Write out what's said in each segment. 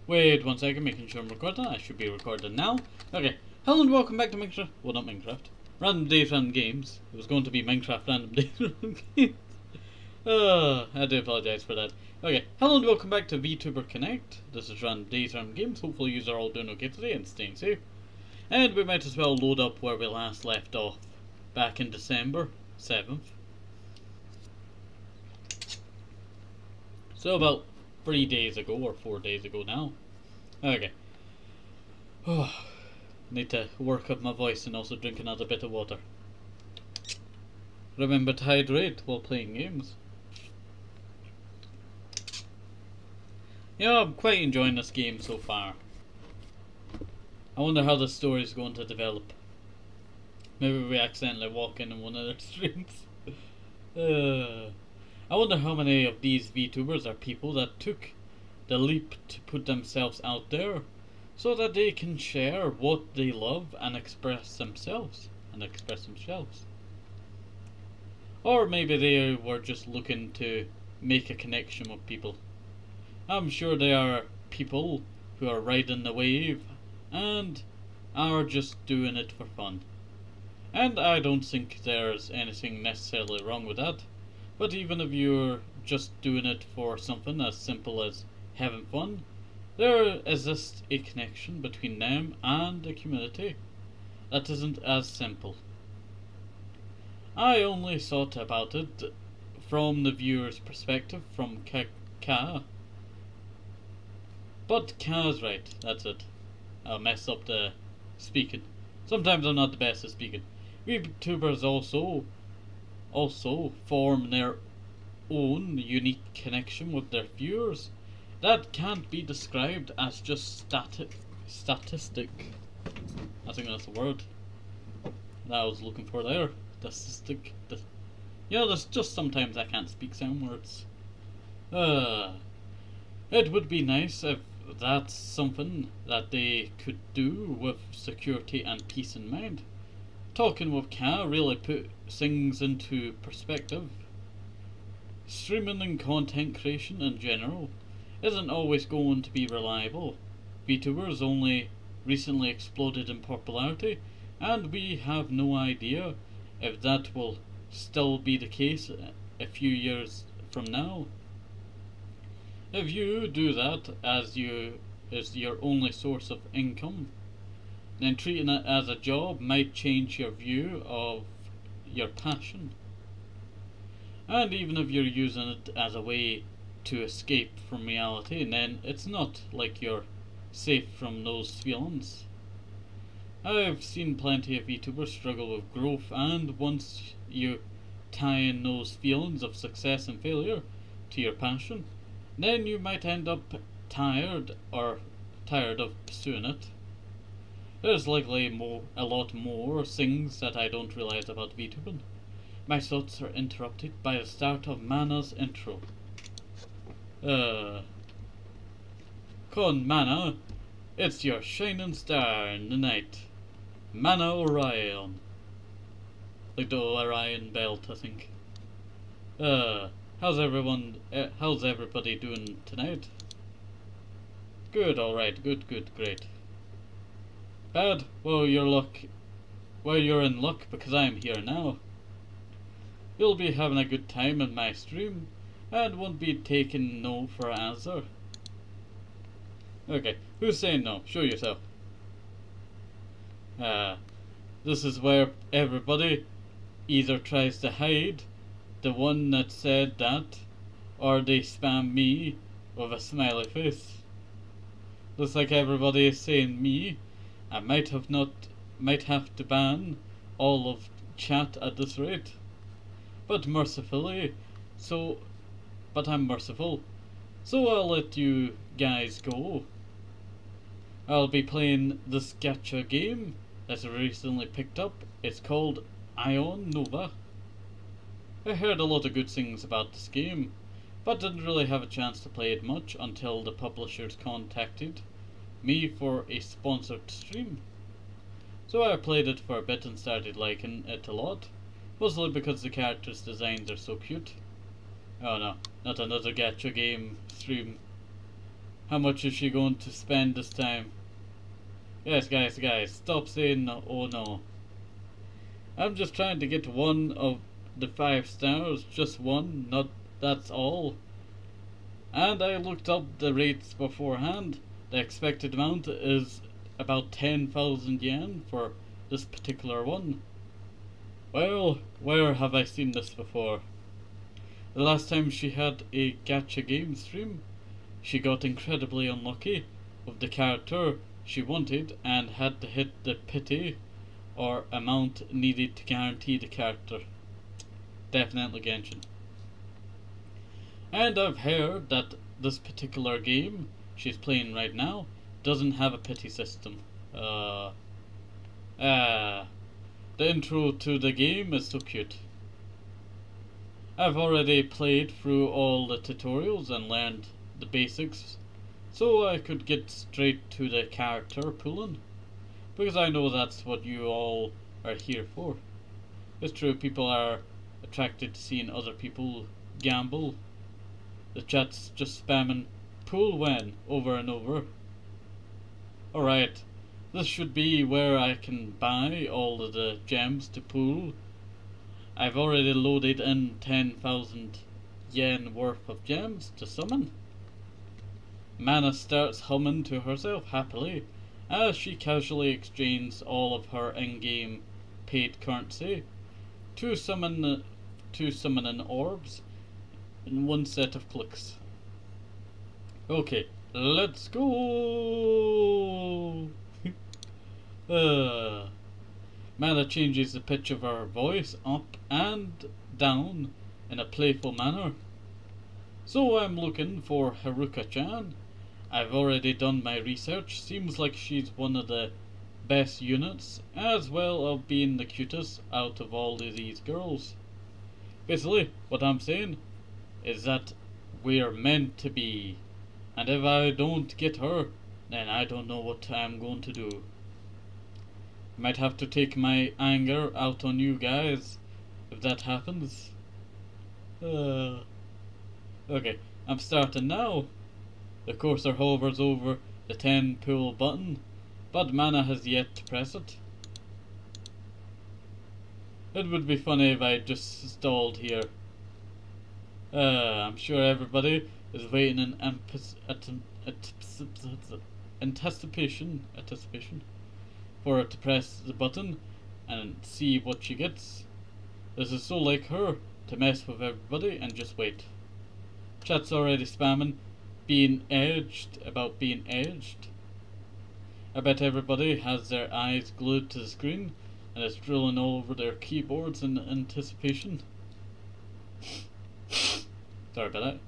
Wait 1 second, making sure I'm recording. I should be recording now. Okay, hello and welcome back to Minecraft. Well, not Minecraft. Random Days Random Games. It was going to be Minecraft Random Days Random Games. I do apologise for that. Okay, hello and welcome back to VTuber Connect. This is Random Days Random Games. Hopefully you are all doing okay today and staying safe. And we might as well load up where we last left off. Back in December 7th. So about 3 days ago, or 4 days ago now. Okay. Need to work up my voice and also drink another bit of water. Remember to hydrate while playing games. Yeah, I'm quite enjoying this game so far. I wonder how the story is going to develop. Maybe we accidentally walk in one of their streams. I wonder how many of these VTubers are people that took the leap to put themselves out there so that they can share what they love and express themselves. Or maybe they were just looking to make a connection with people. I'm sure there are people who are riding the wave and are just doing it for fun. And I don't think there's anything necessarily wrong with that. But even if you're just doing it for something as simple as having fun, there exists a connection between them and the community that isn't as simple. I only thought about it from the viewer's perspective, from Ka. But Ka's right, that's it. I'll mess up the speaking. Sometimes I'm not the best at speaking. VTubers also form their own unique connection with their viewers that can't be described as just statistic. I think that's the word that I was looking for there. Statistic. Yeah, there's just sometimes I can't speak sound words. It would be nice if that's something that they could do with security and peace in mind. Talking with Ka really put things into perspective. Streaming and content creation in general isn't always going to be reliable. VTubers only recently exploded in popularity, and we have no idea if that will still be the case a few years from now. If you do that as your only source of income, then treating it as a job might change your view of your passion. And even if you're using it as a way to escape from reality, then it's not like you're safe from those feelings. I've seen plenty of VTubers struggle with growth, and once you tie in those feelings of success and failure to your passion, then you might end up tired of pursuing it. There's likely a lot more things that I don't realize about VTubing. My thoughts are interrupted by the start of Mana's intro. Con Mana, it's your shining star in the night. Mana Orion. Like the Orion belt, I think. How's everybody doing tonight? Good, alright, good, great. Bad? Well, you're in luck because I'm here now. You'll be having a good time in my stream and won't be taking no for an answer. Okay, who's saying no? Show yourself. This is where everybody either tries to hide the one that said that, or they spam me with a smiley face. Looks like everybody is saying me. I might have to ban all of chat at this rate. But I'm merciful, so I'll let you guys go. I'll be playing this gacha game that I recently picked up. It's called Ion Nova. I heard a lot of good things about this game, but didn't really have a chance to play it much until the publishers contacted me for a sponsored stream. So I played it for a bit and started liking it a lot, mostly because the characters' designs are so cute. Oh no, not another gacha game stream. How much is she going to spend this time? Guys, stop saying no. Oh no. I'm just trying to get one of the 5 stars, just one, not that's all. And I looked up the rates beforehand. The expected amount is about 10,000 yen for this particular one. Well, where have I seen this before? The last time she had a gacha game stream, she got incredibly unlucky with the character she wanted and had to hit the pity or amount needed to guarantee the character. Definitely Genshin. And I've heard that this particular game she's playing right now doesn't have a pity system. The intro to the game is so cute. I've already played through all the tutorials and learned the basics, so I could get straight to the character pooling, because I know that's what you all are here for. It's true, people are attracted to seeing other people gamble. The chat's just spamming pool when over and over. Alright, this should be where I can buy all of the gems to pool. I've already loaded in 10,000 yen worth of gems to summon. Mana starts humming to herself happily as she casually exchanges all of her in-game paid currency to summon orbs in one set of clicks. Okay, let's go! Mana changes the pitch of her voice up and down in a playful manner. So I'm looking for Haruka-chan. I've already done my research. Seems like she's one of the best units, as well of being the cutest out of all of these girls. Basically, what I'm saying is that we're meant to be. And if I don't get her, then I don't know what I'm going to do. Might have to take my anger out on you guys if that happens. Okay, I'm starting now. The cursor hovers over the 10 pull button, but Mana has yet to press it. It would be funny if I just stalled here. I'm sure everybody is waiting in anticipation for her to press the button and see what she gets. This is so like her to mess with everybody and just wait. Chat's already spamming being edged about being edged. I bet everybody has their eyes glued to the screen and is drilling all over their keyboards in anticipation. Sorry about that.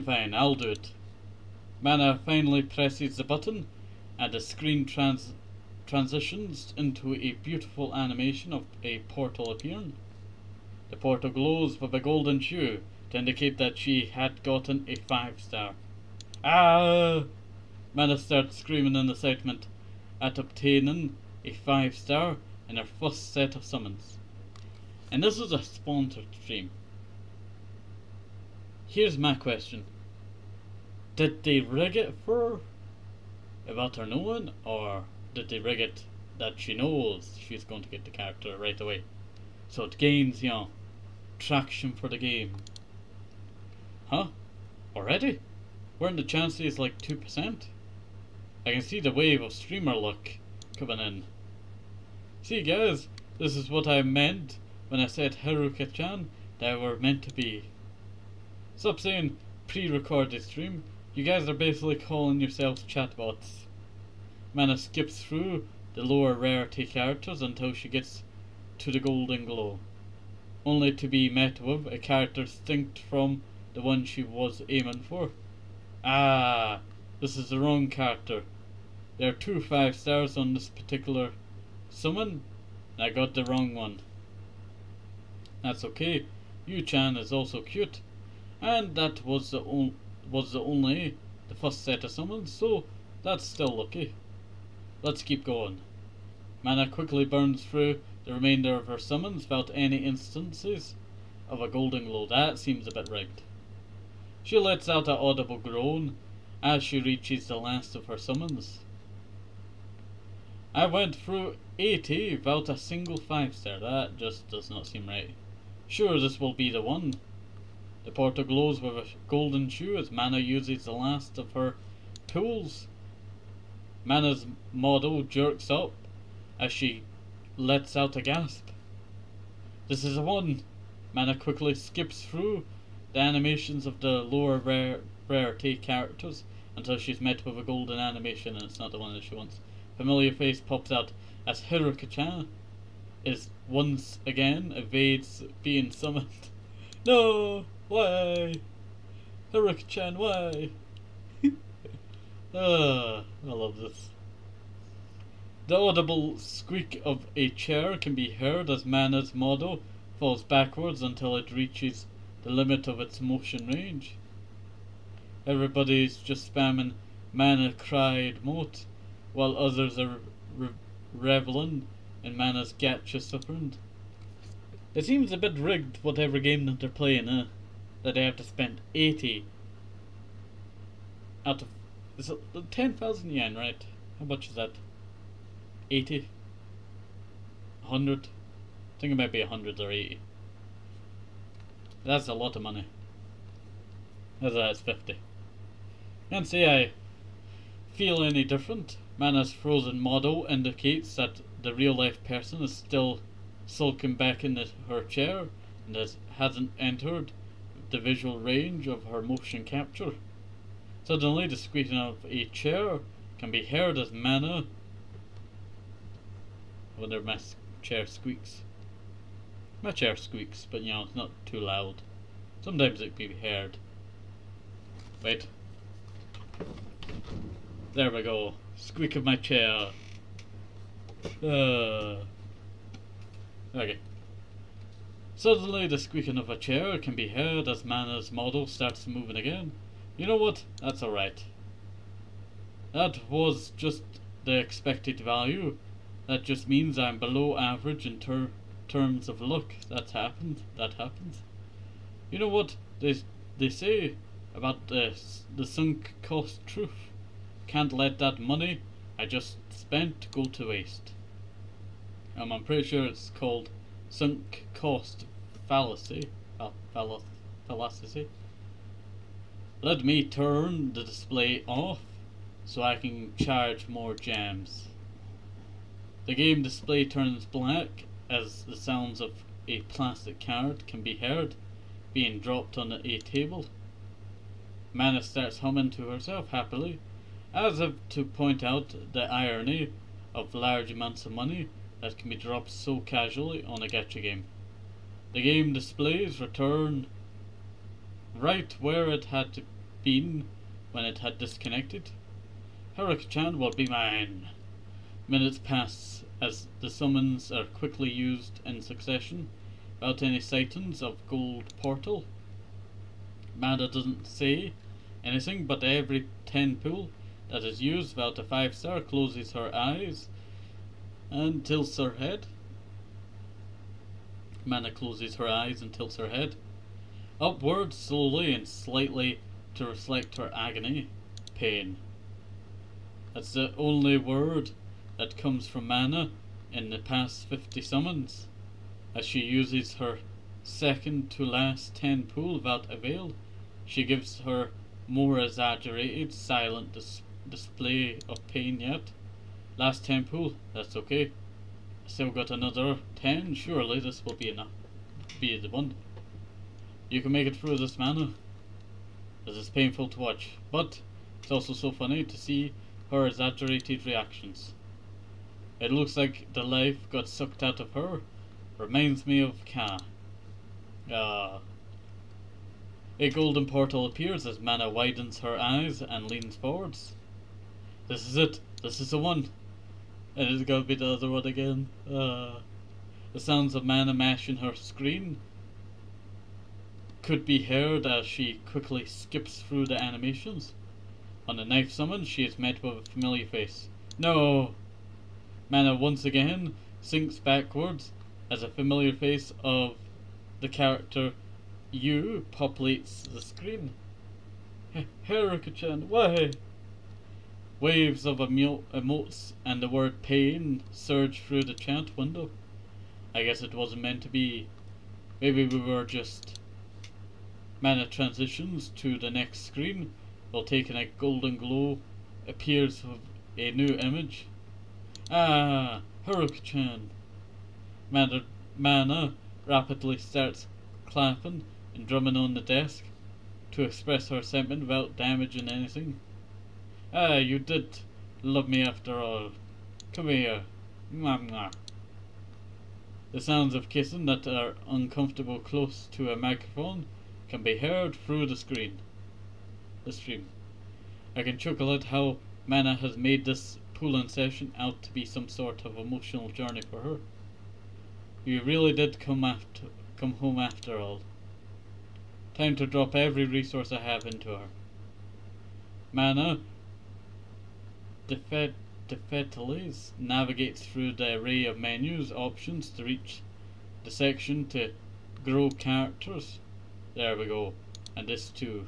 Fine, I'll do it. Mana finally presses the button and the screen transitions into a beautiful animation of a portal appearing. The portal glows with a golden hue to indicate that she had gotten a 5-star. Mana starts screaming in excitement at obtaining a 5-star in her first set of summons. And this is a sponsored stream. Here's my question. Did they rig it for her without her knowing, or did they rig it that she knows she's going to get the character right away, so it gains, you know, traction for the game? Huh? Already? Weren't the chances like 2%? I can see the wave of streamer luck coming in. See guys, this is what I meant when I said Haruka-chan that we're meant to be. Stop saying pre-recorded stream. You guys are basically calling yourselves chatbots. Mana skips through the lower rarity characters until she gets to the golden glow, only to be met with a character distinct from the one she was aiming for. This is the wrong character. There are 2 5-stars on this particular summon, and I got the wrong one. That's okay. Yu-chan is also cute, and that was the first set of summons, so that's still lucky. Let's keep going. Mana quickly burns through the remainder of her summons without any instances of a golden glow. That seems a bit rigged. She lets out an audible groan as she reaches the last of her summons. I went through 80 without a single 5-star. That just does not seem right. Sure, this will be the one. The portal glows with a golden hue as Mana uses the last of her pools. Mana's model jerks up as she lets out a gasp. This is a one. Mana quickly skips through the animations of the lower rarity characters until she's met with a golden animation, and it's not the one that she wants. Familiar face pops out as Hiruka-chan is once again evades being summoned. No! Why? Hiruka-chan, why? I love this. The audible squeak of a chair can be heard as Mana's model falls backwards until it reaches the limit of its motion range. Everybody's just spamming Mana cried emote, while others are reveling in Mana's gacha suffering. It seems a bit rigged, whatever game that they're playing, that they have to spend 80 out of... Is it 10,000 yen, right? How much is that? 80? 100? I think it might be 100 or 80. That's a lot of money. That's 50. Can't say I feel any different. Mana's frozen model indicates that the real life person is still sulking back in her chair and hasn't entered the visual range of her motion capture. Suddenly the squeaking of a chair can be heard as Mana... I wonder if my chair squeaks. My chair squeaks, but you know, it's not too loud. Sometimes it can be heard. Wait. There we go. Squeak of my chair. Okay. Suddenly the squeaking of a chair can be heard as Mana's model starts moving again. You know what? That's alright. That was just the expected value. That just means I'm below average in terms of luck. That happens. You know what they say about the sunk cost truth? Can't let that money I just spent go to waste. I'm pretty sure it's called sunk cost fallacy. Fallacy. Let me turn the display off so I can charge more gems. The game display turns black as the sounds of a plastic card can be heard being dropped on a table. Mana starts humming to herself happily, as if to point out the irony of large amounts of money that can be dropped so casually on a gacha game. The game displays return right where it had been when it had disconnected. Hiruka-chan will be mine. Minutes pass as the summons are quickly used in succession without any sightings of gold portal. Mana doesn't say anything, but every 10 pool that is used without a 5-star closes her eyes and tilts her head. Mana closes her eyes and tilts her head upwards slowly and slightly to reflect her agony, pain. That's the only word that comes from Mana in the past 50 summons. As she uses her second to last 10 pool without avail, she gives her more exaggerated, silent display of pain yet. Last 10 pool, that's okay. Still got another 10, surely this will be enough. Be the one. You can make it through this, Mana. This is painful to watch, but it's also so funny to see her exaggerated reactions. It looks like the life got sucked out of her. Reminds me of Ka. A golden portal appears as Mana widens her eyes and leans forwards. This is it. This is the one. And it's gonna be the other one again. The sounds of Mana mashing her screen could be heard as she quickly skips through the animations. On the knife summon, she is met with a familiar face. No! Mana once again sinks backwards as a familiar face of the character You populates the screen. Haruka-chan, why? Waves of emotes and the word pain surged through the chat window. I guess it wasn't meant to be. Maybe we were just... Mana transitions to the next screen while taking a golden glow appears with a new image. Ah, Haruka-chan. Mana rapidly starts clapping and drumming on the desk to express her sentiment without damaging anything. Ah, you did love me after all. Come here. Mwah, mwah. The sounds of kissing that are uncomfortable close to a microphone can be heard through the stream. I can chuckle at how Mana has made this pulling session out to be some sort of emotional journey for her. You really did come home after all. Time to drop every resource I have into her. Mana defeatedly navigates through the array of menus options to reach the section to grow characters. There we go. And this too.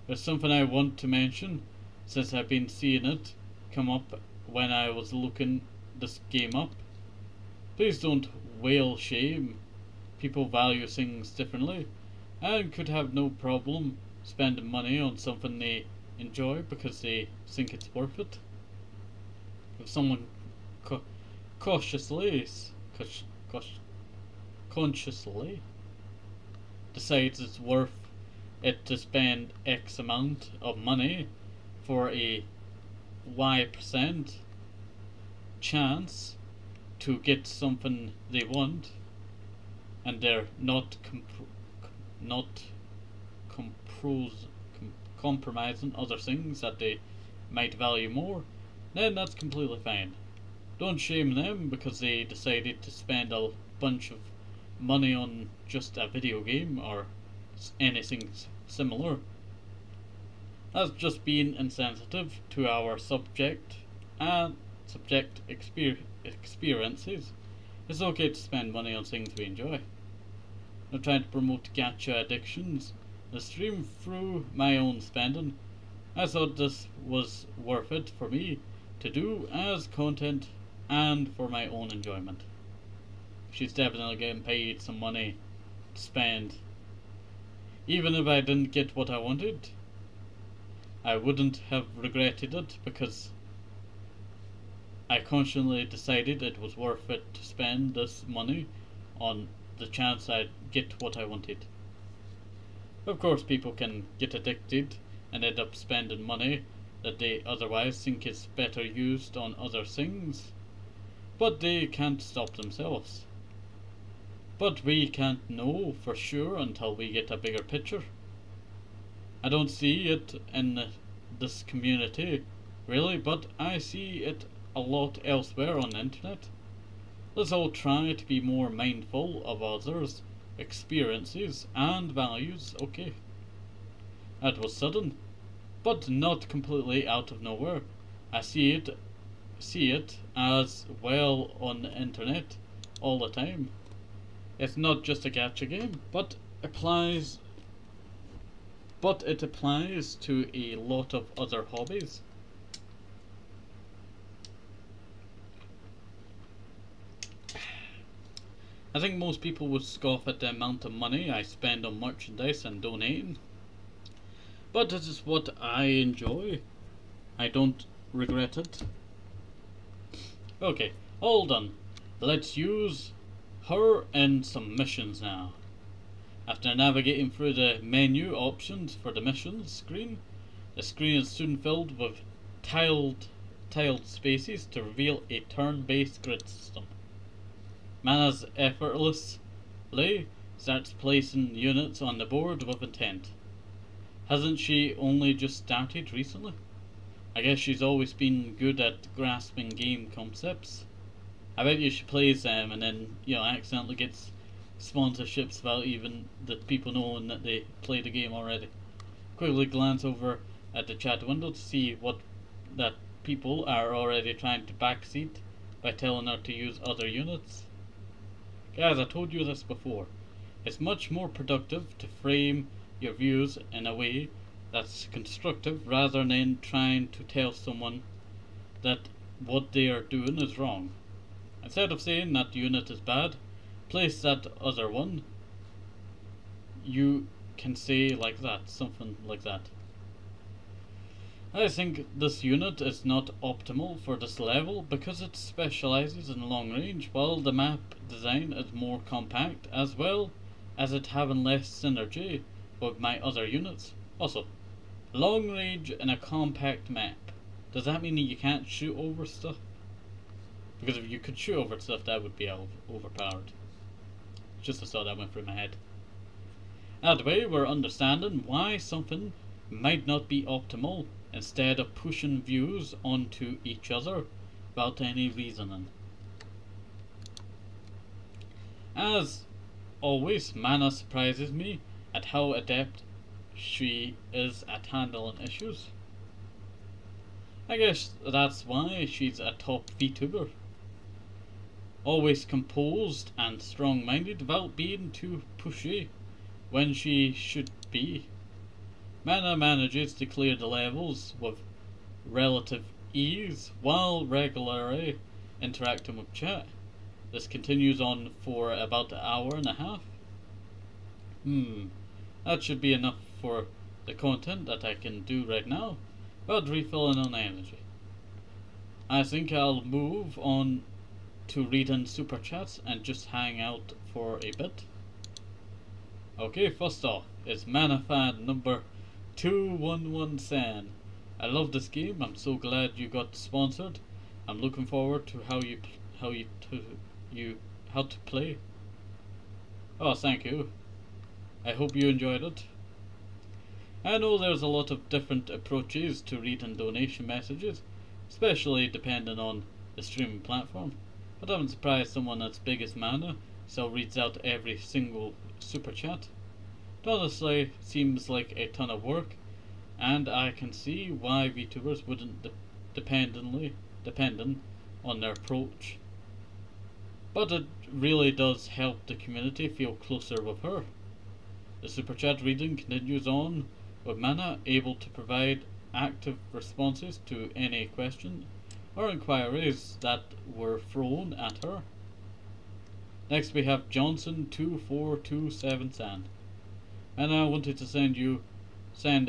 There's something I want to mention since I've been seeing it come up when I was looking this game up. Please don't whale shame. People value things differently and could have no problem spending money on something they enjoy because they think it's worth it. If someone consciously decides it's worth it to spend X amount of money for a Y% chance to get something they want, and they're not compromising other things that they might value more, then that's completely fine. Don't shame them because they decided to spend a bunch of money on just a video game or anything similar. That's just being insensitive to our subject and subject experiences. It's okay to spend money on things we enjoy. I'm trying to promote gacha addictions. I stream through my own spending. I thought this was worth it for me to do as content and for my own enjoyment. She's definitely getting paid some money to spend. Even if I didn't get what I wanted, I wouldn't have regretted it because I consciously decided it was worth it to spend this money on the chance I'd get what I wanted. Of course, people can get addicted and end up spending money that they otherwise think is better used on other things, but they can't stop themselves. But we can't know for sure until we get a bigger picture. I don't see it in this community, really, but I see it a lot elsewhere on the internet. Let's all try to be more mindful of others' experiences and values, okay? That was sudden, but not completely out of nowhere. I see it as well on the internet all the time. It's not just a gacha game, but it applies to a lot of other hobbies. I think most people would scoff at the amount of money I spend on merchandise and donating, but this is what I enjoy. I don't regret it. Okay, all done. Let's use her in some missions now. After navigating through the menu options for the missions screen, the screen is soon filled with tiled spaces to reveal a turn-based grid system. Mana's effortlessly starts placing units on the board with intent. Hasn't she only just started recently? I guess she's always been good at grasping game concepts. I bet you she plays them and then, accidentally gets sponsorships without even the people knowing that they play the game already. Quickly glance over at the chat window to see that people are already trying to backseat by telling her to use other units. Guys, I told you this before. It's much more productive to frame your views in a way that's constructive rather than trying to tell someone that what they are doing is wrong. Instead of saying that unit is bad, place that other one. You can say like that, something like that. I think this unit is not optimal for this level because it specializes in long range, while the map design is more compact, as well as it having less synergy with my other units. Also, long range in a compact map. Does that mean that you can't shoot over stuff? Because if you could shoot over stuff, that would be overpowered. Just a thought that went through my head. That way, we're understanding why something might not be optimal instead of pushing views onto each other without any reasoning. As always, Mana surprises me at how adept she is at handling issues. I guess that's why she's a top VTuber. Always composed and strong-minded without being too pushy when she should be. Mana manages to clear the levels with relative ease while regularly interacting with chat. This continues on for about an hour and a half. That should be enough for the content that I can do right now, but refilling on energy. I think I'll move on to reading super chats and just hang out for a bit. Okay, first off is Mana fan number 211 I love this game. I'm so glad you got sponsored. I'm looking forward to how to play. Oh, thank you. I hope you enjoyed it. I know there's a lot of different approaches to reading donation messages, especially depending on the streaming platform, but I'm surprised someone as big as Mana still reads out every single super chat. It honestly seems like a ton of work, and I can see why VTubers wouldn't dependent on their approach. But it really does help the community feel closer with her. The super chat reading continues on with Mana able to provide active responses to any question or inquiries that were thrown at her. Next we have Johnson2427 and I wanted to send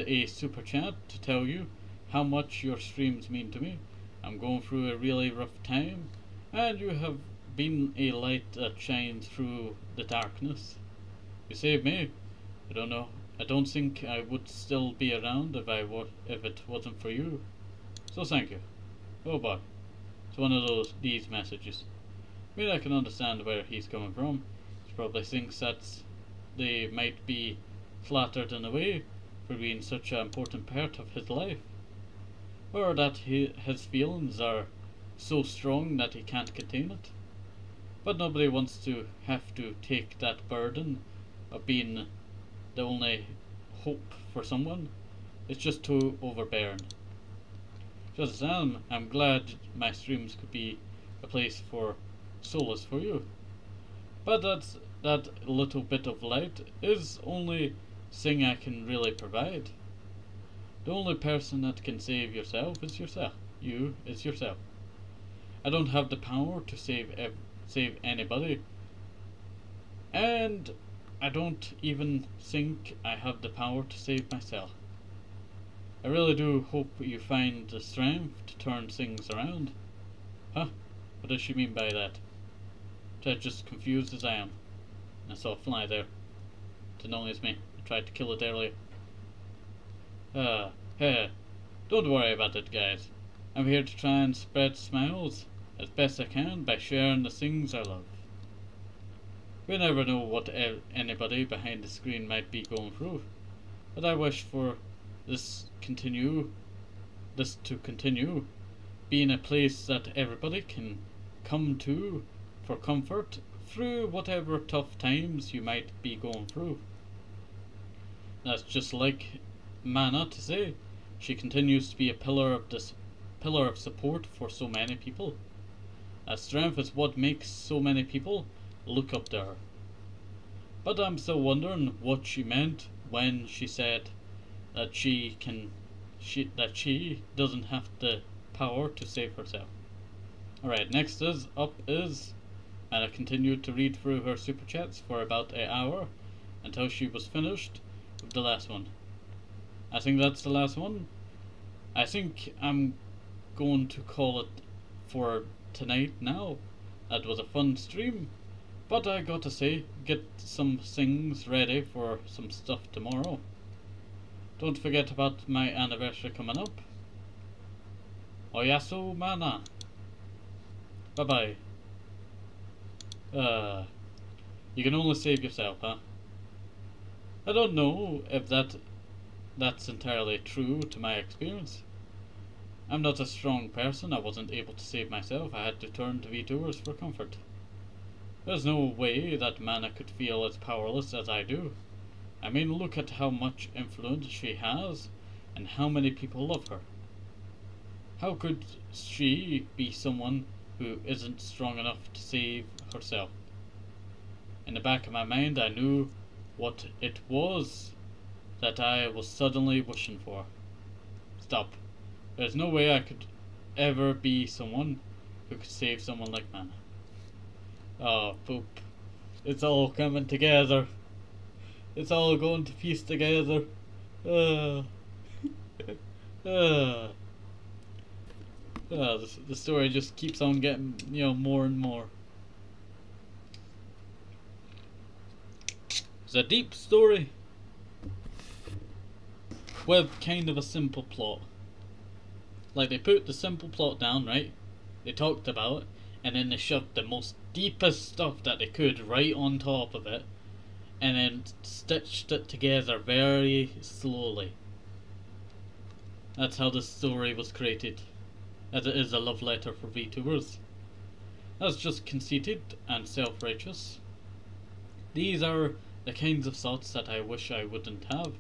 a super chat to tell you how much your streams mean to me. I'm going through a really rough time and you have been a light that shines through the darkness. You saved me. I don't think I would still be around if it wasn't for you. So thank you. Oh boy. It's one of these messages. I mean, I can understand where he's coming from. He probably thinks that they might be flattered in a way for being such an important part of his life. Or that his feelings are so strong that he can't contain it. But nobody wants to have to take that burden of being the only hope for someone. It's just too overbearing. Just as I'm glad my streams could be a place for solace for you. But that little bit of light is only thing I can really provide. The only person that can save yourself is yourself. You is yourself. I don't have the power to save anybody, and I don't even think I have the power to save myself. I really do hope you find the strength to turn things around. Huh? What does she mean by that? Just confused as I am. I saw a fly there. It annoys me. I tried to kill it earlier. Hey, don't worry about it, guys. I'm here to try and spread smiles as best I can by sharing the things I love. We never know what anybody behind the screen might be going through, but I wish for this to continue being a place that everybody can come to for comfort through whatever tough times you might be going through. That's just like Mana to say. She continues to be a pillar of support for so many people. That strength is what makes so many people look up to her. But I'm still wondering what she meant when she said that she doesn't have the power to save herself. Alright, next is and I continued to read through her super chats for about an hour until she was finished with the last one. I think that's the last one. I think I'm going to call it for tonight now. That was a fun stream, but I got to say, get some things ready for some stuff tomorrow. Don't forget about my anniversary coming up. Oyasu mana. Bye bye. You can only save yourself, huh? I don't know if that's entirely true to my experience. I'm not a strong person. I wasn't able to save myself. I had to turn to VTubers for comfort. There's no way that Mana could feel as powerless as I do. I mean, look at how much influence she has and how many people love her. How could she be someone who isn't strong enough to save herself? In the back of my mind, I knew what it was that I was suddenly wishing for. Stop. There's no way I could ever be someone who could save someone like Mana. Oh, poop. It's all coming together. It's all going to piece together. The story just keeps on getting, more and more. It's a deep story with kind of a simple plot. Like, they put the simple plot down, right? They talked about it, and then they shoved the most deepest stuff that they could right on top of it, and then stitched it together very slowly. That's how the story was created, as it is a love letter for VTubers. That's just conceited and self-righteous. These are the kinds of thoughts that I wish I wouldn't have.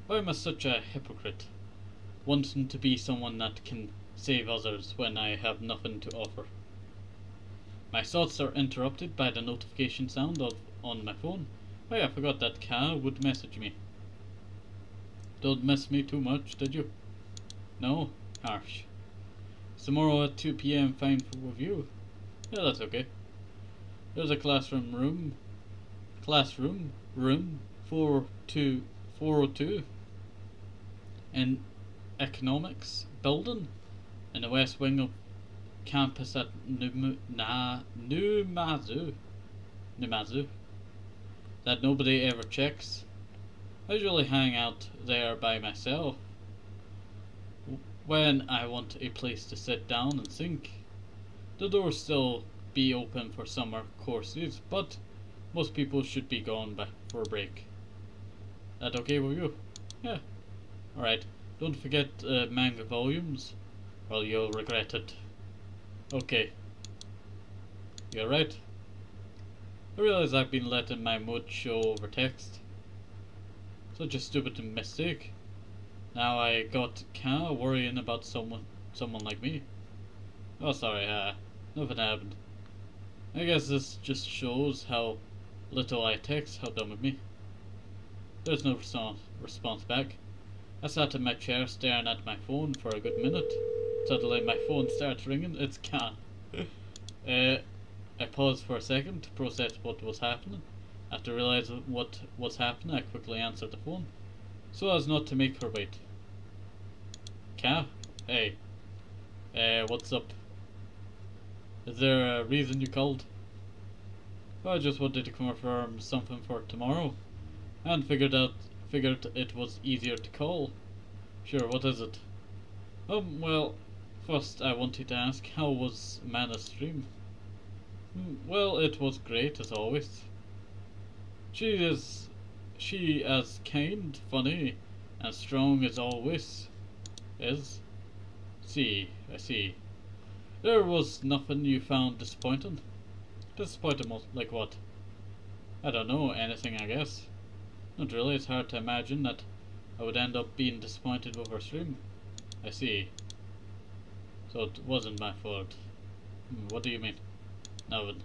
Why am I such a hypocrite, wanting to be someone that can save others when I have nothing to offer? My thoughts are interrupted by the notification sound on my phone. Oh yeah, I forgot that Ka would message me. Don't miss me too much, did you? No? Harsh. Tomorrow at 2 PM fine for review. Yeah, that's okay. There's a classroom room 402 in economics building in the west wing of campus at Numazu that nobody ever checks. I usually hang out there by myself when I want a place to sit down and think. The doors still be open for summer courses, but most people should be gone for a break. That okay with you? Yeah. Alright, don't forget manga volumes, or you'll regret it. Okay. You alright? I realize I've been letting my mood show over text. Such a stupid mistake. Now I got kinda worrying about someone like me. Oh sorry, nothing happened. I guess this just shows how little I text. How dumb of me. There's no response back. I sat in my chair staring at my phone for a good minute. Suddenly my phone starts ringing. It's Ka. I paused for a second to process what was happening. After realizing what was happening, I quickly answered the phone, so as not to make her wait. Ka? Hey. What's up? Is there a reason you called? I just wanted to confirm something for tomorrow, and figured it was easier to call. Sure, what is it? Well, first I wanted to ask, how was Mana's stream? Well, it was great as always. She as kind, funny, and strong as always is. I see. There was nothing you found disappointing? Disappointing like what? I don't know, anything I guess. Not really, it's hard to imagine that I would end up being disappointed with her stream. I see. So it wasn't my fault. What do you mean? Nothing.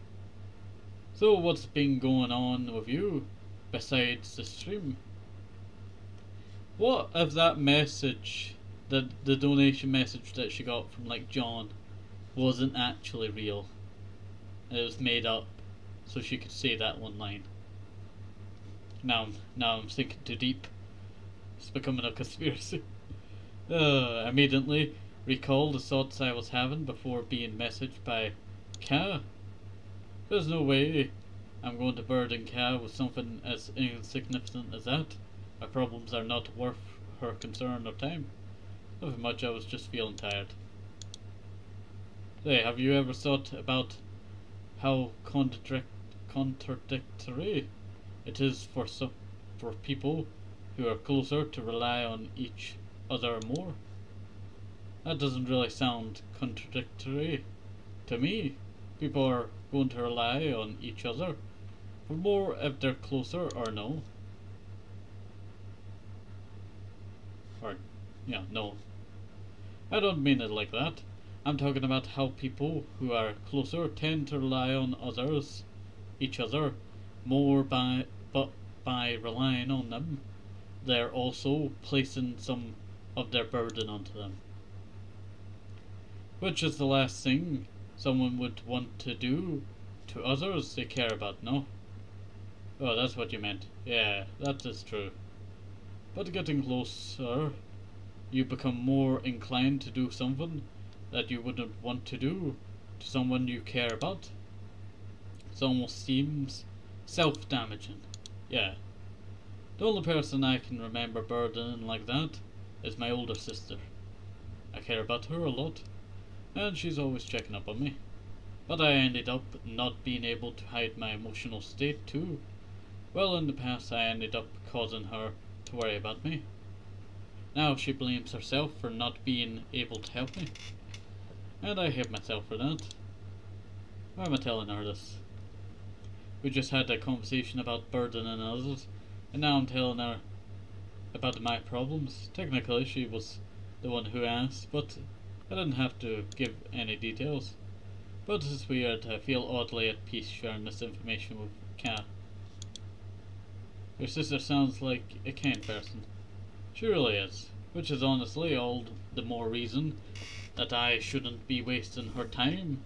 So what's been going on with you besides the stream? What if that message, the donation message that she got from like John, wasn't actually real? It was made up so she could say that one line. Now I'm thinking too deep. It's becoming a conspiracy. Immediately recall the thoughts I was having before being messaged by Ka. There's no way I'm going to burden Ka with something as insignificant as that. My problems are not worth her concern or time. Nothing much, I was just feeling tired. Say, have you ever thought about how contradictory it is for people who are closer to rely on each other more? That doesn't really sound contradictory to me. People are going to rely on each other for more if they're closer, or no? Or, yeah, no. I don't mean it like that. I'm talking about how people who are closer tend to rely on each other, more by relying on them, they're also placing some of their burden onto them. Which is the last thing someone would want to do to others they care about, no? Oh, that's what you meant. Yeah, that is true. But getting closer, you become more inclined to do something that you wouldn't want to do to someone you care about. It almost seems self-damaging. Yeah. The only person I can remember burdening like that is my older sister. I care about her a lot, and she's always checking up on me. But I ended up not being able to hide my emotional state too. Well, in the past I ended up causing her to worry about me. Now she blames herself for not being able to help me. And I hate myself for that. Why am I telling her this? We just had a conversation about burdening others, and now I'm telling her about my problems. Technically she was the one who asked, but I didn't have to give any details. But it's weird, I feel oddly at peace sharing this information with Kat. Your sister sounds like a kind person. She really is, which is honestly all the more reason that I shouldn't be wasting her time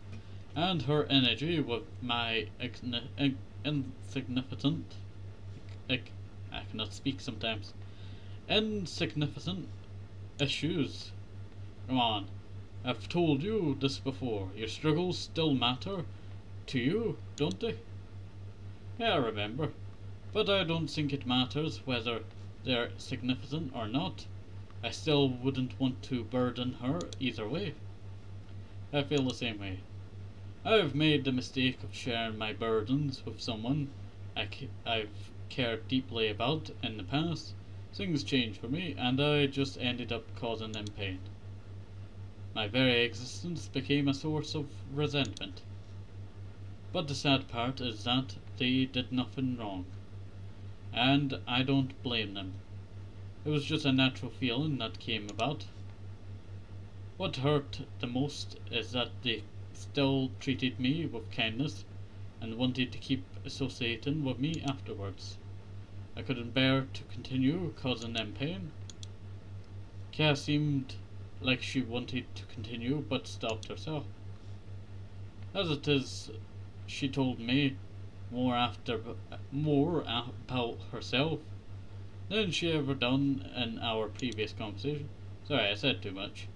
and her energy with my insignificant, I cannot speak sometimes, insignificant issues. Come on, I've told you this before, your struggles still matter to you, don't they? Yeah, I remember, but I don't think it matters whether they're significant or not. I still wouldn't want to burden her either way. I feel the same way. I've made the mistake of sharing my burdens with someone I've cared deeply about in the past. Things changed for me, and I just ended up causing them pain. My very existence became a source of resentment. But the sad part is that they did nothing wrong, and I don't blame them. It was just a natural feeling that came about. What hurt the most is that they still treated me with kindness and wanted to keep associating with me afterwards. I couldn't bear to continue causing them pain. Kaya seemed like she wanted to continue but stopped herself. As it is, she told me more about herself than she ever done in our previous conversation. Sorry, I said too much.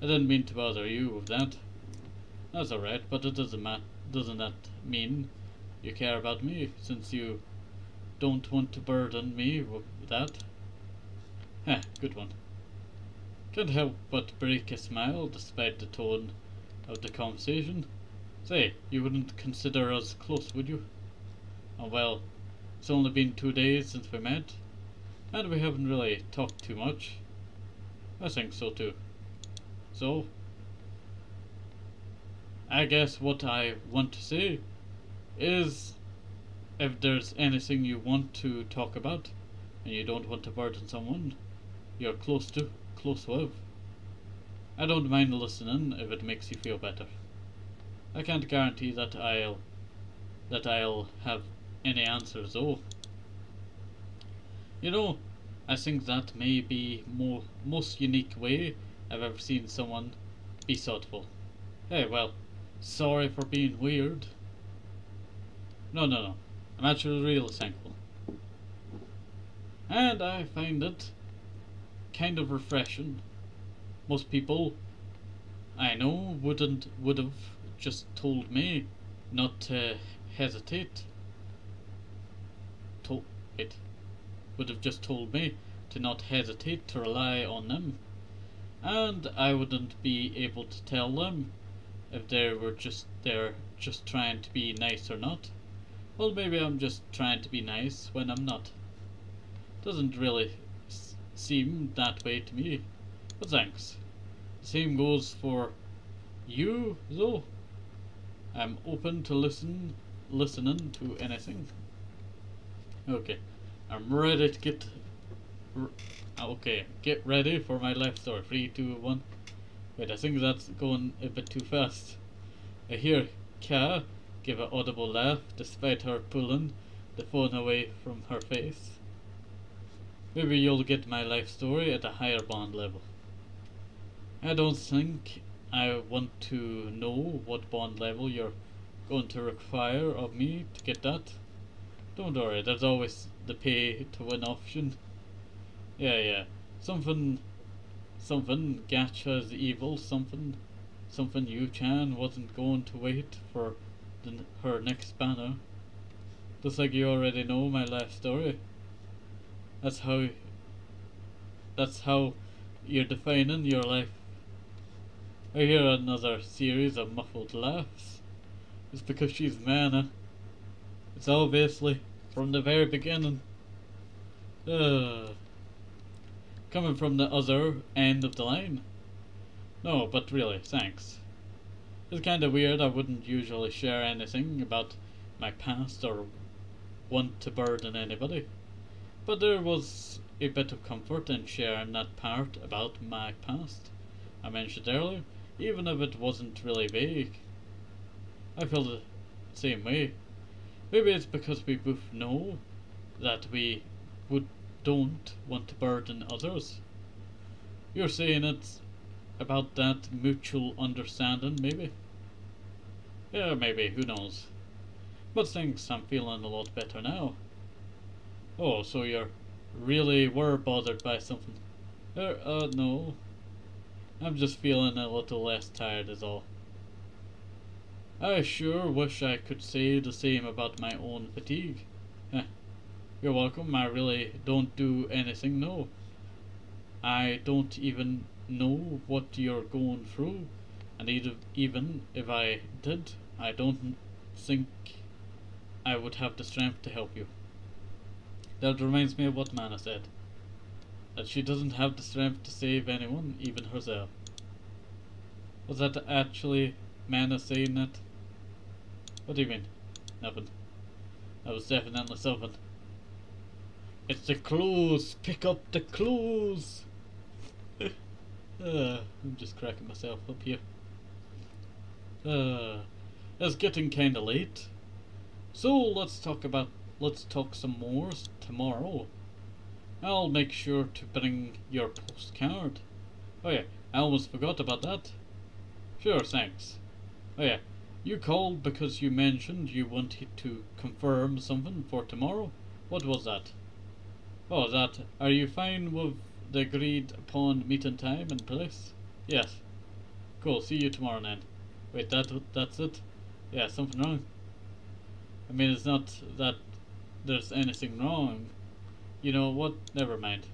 I didn't mean to bother you with that. That's alright, but it doesn't that mean you care about me, since you don't want to burden me with that? Heh, good one. Can't help but break a smile despite the tone of the conversation. Say, you wouldn't consider us close, would you? Oh well, it's only been 2 days since we met, and we haven't really talked too much. I think so too. So, I guess what I want to say is, if there's anything you want to talk about, and you don't want to burden someone you're close with, I don't mind listening if it makes you feel better. I can't guarantee that I'll have any answers though. You know, I think that may be most unique way I've ever seen someone be thoughtful. Hey, well, sorry for being weird. No. I'm actually really thankful. And I find it kind of refreshing. Most people I know would have just told me not to hesitate. Would have just told me to not hesitate to rely on them, and I wouldn't be able to tell them if they're just trying to be nice or not. Well, maybe I'm just trying to be nice when I'm not. Doesn't really seem that way to me, but thanks. The same goes for you, though. I'm open to listening to anything. Okay, I'm ready to get ready for my life story. 3, 2, 1. Wait, I think that's going a bit too fast. I hear Ka give an audible laugh despite her pulling the phone away from her face. Maybe you'll get my life story at a higher bond level. I don't think I want to know what bond level you're going to require of me to get that. Don't worry, there's always the pay to win option. Yeah. Something Gacha's evil, something Yu-chan wasn't going to wait for her next banner. Just like you already know my life story. That's how you're defining your life. I hear another series of muffled laughs. It's because she's mana. It's obviously from the very beginning. Coming from the other end of the line. No, but really, thanks. It's kinda weird. I wouldn't usually share anything about my past or want to burden anybody. But there was a bit of comfort in sharing that part about my past I mentioned earlier, even if it wasn't really vague. I feel the same way. Maybe it's because we both know that we don't want to burden others. You're saying it's about that mutual understanding, maybe? Yeah, maybe, who knows. But thanks, I'm feeling a lot better now. Oh, so you really were bothered by something? No. I'm just feeling a little less tired is all. I sure wish I could say the same about my own fatigue. You're welcome. I really don't do anything, no. I don't even know what you're going through, and even if I did, I don't think I would have the strength to help you. That reminds me of what Mana said, that she doesn't have the strength to save anyone, even herself. Was that actually Mana saying that? What do you mean? Nothing. That was definitely something. It's the clues! Pick up the clues! I'm just cracking myself up here. It's getting kinda late. So let's talk some more tomorrow. I'll make sure to bring your postcard. Oh yeah, I almost forgot about that. Sure, thanks. Oh yeah, you called because you mentioned you wanted to confirm something for tomorrow. What was that? Oh, that. Are you fine with the agreed upon meeting time and place? Yes. Cool, see you tomorrow then. Wait, that's it? Yeah, something wrong? I mean, it's not that there's anything wrong. You know what? Never mind.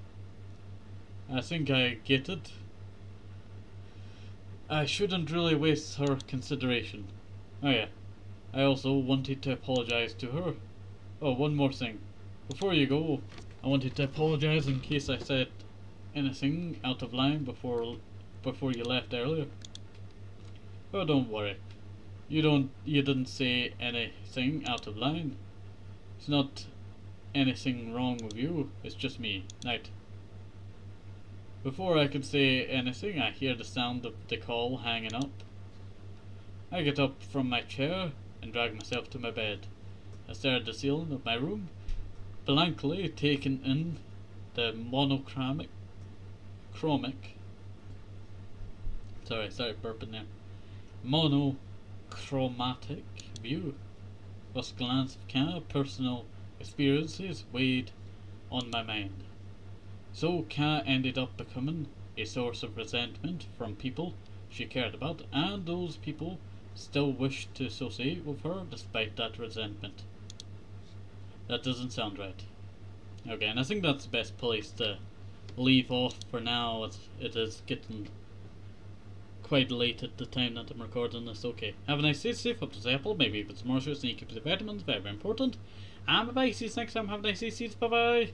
I think I get it. I shouldn't really waste her consideration. Oh yeah. I also wanted to apologize to her. Oh, one more thing. Before you go, I wanted to apologize in case I said anything out of line before you left earlier. Oh, don't worry. You didn't say anything out of line. It's not anything wrong with you. It's just me. Night. Before I could say anything, I hear the sound of the call hanging up. I get up from my chair and drag myself to my bed. I stare at the ceiling of my room, blankly taken in the monochromic sorry burping there, monochromatic view. First glance of Ka personal experiences weighed on my mind. So Ka ended up becoming a source of resentment from people she cared about, and those people still wished to associate with her despite that resentment. That doesn't sound right. Okay, and I think that's the best place to leave off for now, as it is getting quite late at the time that I'm recording this. Okay, have a nice day, safe up to the apple, maybe if it's moisture, so you keep the vitamins, very, very important. And bye bye, see you next time, have a nice day, see you, bye bye.